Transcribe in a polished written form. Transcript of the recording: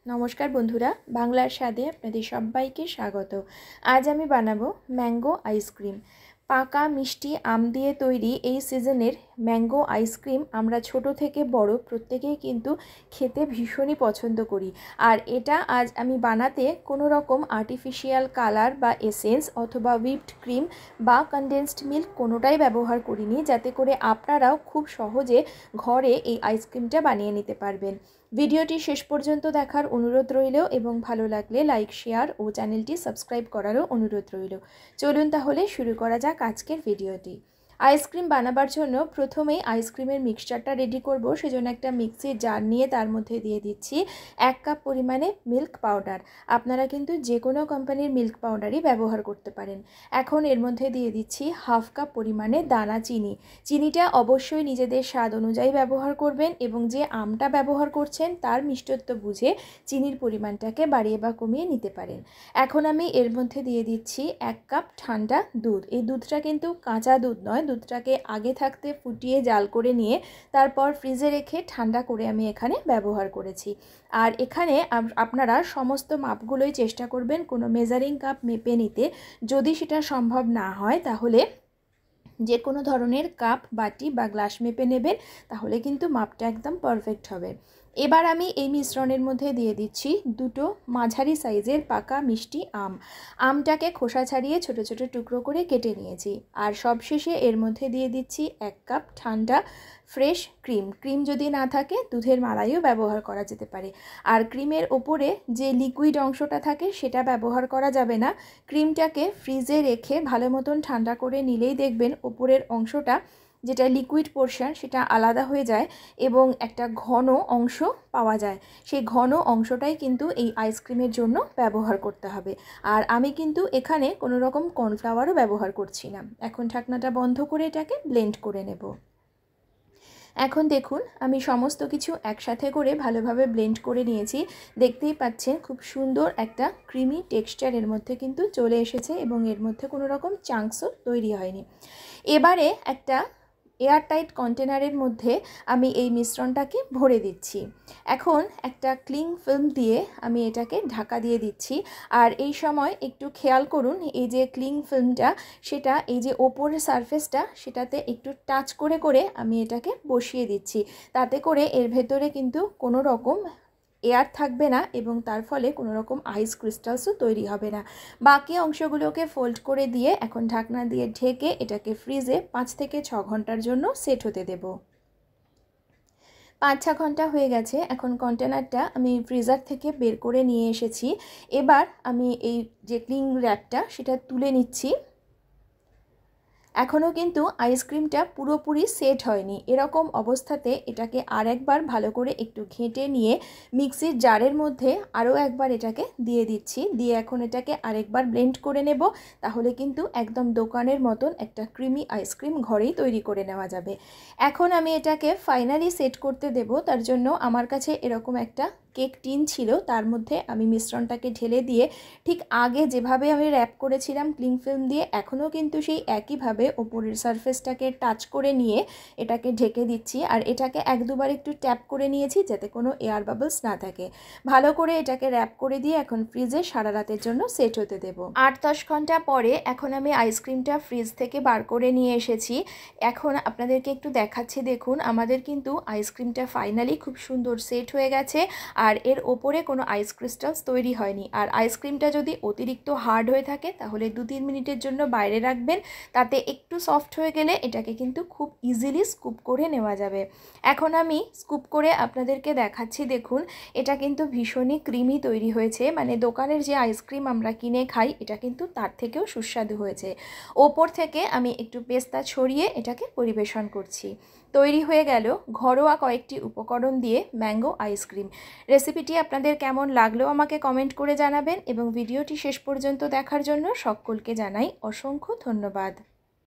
नमस्कार बंधुरा बांगलार स्वादे आपनादेर सबाइके स्वागत। आज आमी बानाबो मैंगो आइसक्रीम। पाका मिष्टि आम दिए तैरी এই সিজনের ম্যাঙ্গো আইসক্রিম আমরা ছোট থেকে বড় প্রত্যেকেই কিন্তু খেতে ভীষণই পছন্দ করি। আর এটা আজ আমি বানাতে কোনো রকম আর্টিফিশিয়াল কালার বা এসেন্স অথবা হুইপড ক্রিম বা কনডেন্সড মিল্ক কোনোটাই ব্যবহার করিনি, যাতে করে আপনারাও খুব সহজে ঘরে এই আইসক্রিমটা বানিয়ে নিতে পারবেন। ভিডিওটি শেষ পর্যন্ত দেখার অনুরোধ রইল এবং ভালো লাগলে লাইক শেয়ার ও চ্যানেলটি সাবস্ক্রাইব করারও অনুরোধ রইল। চলুন তাহলে শুরু করা যাক আজকের ভিডিওটি। আইসক্রিম বানাবার জন্য প্রথমেই আইসক্রিমের মিক্সচারটা রেডি করব। সেজন্য একটা মিক্সির জার নিয়ে তার মধ্যে দিয়ে দিচ্ছি 1 কাপ পরিমাণে মিল্ক পাউডার। আপনারা কিন্তু যে কোনো কোম্পানির মিল্ক পাউডারই ব্যবহার করতে পারেন। এখন এর মধ্যে দিয়ে দিচ্ছি 1/2 কাপ পরিমাণে দানা চিনি। চিনিটা অবশ্যই নিজেদের স্বাদ অনুযায়ী ব্যবহার করবেন এবং যে আমটা ব্যবহার করছেন তার মিষ্টত্ব বুঝে চিনির পরিমাণটাকে বাড়িয়ে বা কমিয়ে নিতে পারেন। এখন আমি এর মধ্যে দিয়ে দিচ্ছি 1 কাপ ঠান্ডা দুধ। এই দুধটা কিন্তু কাঁচা দুধ নয়, দুধটাকে আগে থাকতে ফুটিয়ে জাল করে নিয়ে তারপর ফ্রিজে রেখে ঠান্ডা করে আমি এখানে ব্যবহার করেছি। আর এখানে আপনারা সমস্ত মাপগুলোই চেষ্টা করবেন কোনো মেজারিং কাপ মেপে নিতে। যদি সেটা সম্ভব না হয় তাহলে যে কোনো ধরনের কাপ বাটি বা গ্লাস মেপে নেবেন, তাহলে কিন্তু মাপটা একদম পারফেক্ট হবে। এবার আমি এই মিশ্রণের মধ্যে দিয়ে দিচ্ছি 2টো মাঝারি সাইজের পাকা মিষ্টি আম। আমটাকে খোসা ছাড়িয়ে ছোট ছোট টুকরো করে কেটে নিয়েছি। আর সবশেষে এর মধ্যে দিয়ে দিচ্ছি 1 কাপ ঠান্ডা ফ্রেশ ক্রিম। ক্রিম যদি না থাকে দুধের মালাইও ব্যবহার করা যেতে পারে। আর ক্রিমের ওপরে যে লিকুইড অংশটা থাকে সেটা ব্যবহার করা যাবে না। ক্রিমটাকে ফ্রিজে রেখে ভালো মতন ঠান্ডা করে নিলেই দেখবেন ওপরের অংশটা, যেটা লিকুইড পোর্শন, সেটা আলাদা হয়ে যায় এবং একটা ঘন অংশ পাওয়া যায়। সেই ঘন অংশটাই কিন্তু এই আইসক্রিমের জন্য ব্যবহার করতে হবে। আর আমি কিন্তু এখানে কোনো রকম কর্নফ্লাওয়ারও ব্যবহার করছি না। এখন ঢাকনাটা বন্ধ করে এটাকে ব্লেন্ড করে নেব। এখন দেখুন আমি সমস্ত কিছু একসাথে করে ভালোভাবে ব্লেন্ড করে নিয়েছি। দেখতেই পাচ্ছেন খুব সুন্দর একটা ক্রিমি টেক্সচার এর মধ্যে কিন্তু চলে এসেছে এবং এর মধ্যে কোনো রকম চাঙ্কসও তৈরি হয়নি। এবারে একটা এয়ারটাইট কন্টেনারের মধ্যে আমি এই মিশ্রণটাকে ভরে দিচ্ছি। এখন একটা ক্লিং ফিল্ম দিয়ে আমি এটাকে ঢাকা দিয়ে দিচ্ছি। আর এই সময় একটু খেয়াল করুন এই যে ক্লিং ফিল্মটা, সেটা এই যে ওপরের সারফেসটা সেটাতে একটু টাচ করে করে আমি এটাকে বসিয়ে দিচ্ছি। তাতে করে এর ভেতরে কিন্তু কোনো রকম এয়ার থাকবে না এবং তার ফলে কোনো রকম আইস ক্রিস্টালসও তৈরি হবে না। বাকি অংশগুলোকে ফোল্ড করে দিয়ে এখন ঢাকনা দিয়ে ঢেকে এটাকে ফ্রিজে 5 থেকে 6 ঘন্টার জন্য সেট হতে দেব। 5-6 ঘন্টা হয়ে গেছে। এখন কন্টেনারটা আমি ফ্রিজার থেকে বের করে নিয়ে এসেছি। এবার আমি এই যে ক্লিং র্যাপটা সেটা তুলে নিচ্ছি। এখনও কিন্তু আইসক্রিমটা পুরোপুরি সেট হয়নি। এরকম অবস্থাতে এটাকে আরেকবার ভালো করে একটু ঘেঁটে নিয়ে মিক্সির জারের মধ্যে আরও একবার এটাকে দিয়ে দিচ্ছি। দিয়ে এখন এটাকে আরেকবার ব্লেন্ড করে নেব। তাহলে কিন্তু একদম দোকানের মতন একটা ক্রিমি আইসক্রিম ঘরেই তৈরি করে নেওয়া যাবে। এখন আমি এটাকে ফাইনালি সেট করতে দেব। তার জন্য আমার কাছে এরকম একটা কেক টিন ছিল, তার মধ্যে আমি মিশ্রণটাকে ঢেলে দিয়ে ঠিক আগে যেভাবে আমি র্যাপ করেছিলাম ক্লিং ফিল্ম দিয়ে, এখনও কিন্তু সেই একইভাবে ওপরের সারফেসটাকে টাচ করে নিয়ে এটাকে ঢেকে দিচ্ছি। আর এটাকে 1-2 বার একটু ট্যাপ করে নিয়েছি যাতে কোনো এয়ার বাবলস না থাকে। ভালো করে এটাকে র্যাপ করে দিয়ে এখন ফ্রিজে সারা রাতের জন্য সেট হতে দেব। 8-10 ঘন্টা পরে এখন আমি আইসক্রিমটা ফ্রিজ থেকে বার করে নিয়ে এসেছি। এখন আপনাদেরকে একটু দেখাচ্ছি, দেখুন আমাদের কিন্তু আইসক্রিমটা ফাইনালি খুব সুন্দর সেট হয়ে গেছে আর এর ওপরে কোনো আইস ক্রিস্টালস তৈরি হয়নি। আর আইসক্রিমটা যদি অতিরিক্ত হার্ড হয়ে থাকে তাহলে 2-3 মিনিটের জন্য বাইরে রাখবেন। তাতে একটু সফট হয়ে গেলে এটাকে কিন্তু খুব ইজিলি স্কুপ করে নেওয়া যাবে। এখন আমি স্কুপ করে আপনাদেরকে দেখাচ্ছি, দেখুন এটা কিন্তু ভীষণই ক্রিমি তৈরি হয়েছে। মানে দোকানের যে আইসক্রিম আমরা কিনে খাই এটা কিন্তু তার থেকেও সুস্বাদু হয়েছে। ওপর থেকে আমি একটু পেস্তা ছড়িয়ে এটাকে পরিবেশন করছি। তৈরি হয়ে গেল ঘরোয়া কয়েকটি উপকরণ দিয়ে ম্যাঙ্গো আইসক্রিম। রেসিপিটি আপনাদের কেমন লাগলো আমাকে কমেন্ট করে জানাবেন এবং ভিডিওটি শেষ পর্যন্ত দেখার জন্য সকলকে জানাই অসংখ্য ধন্যবাদ।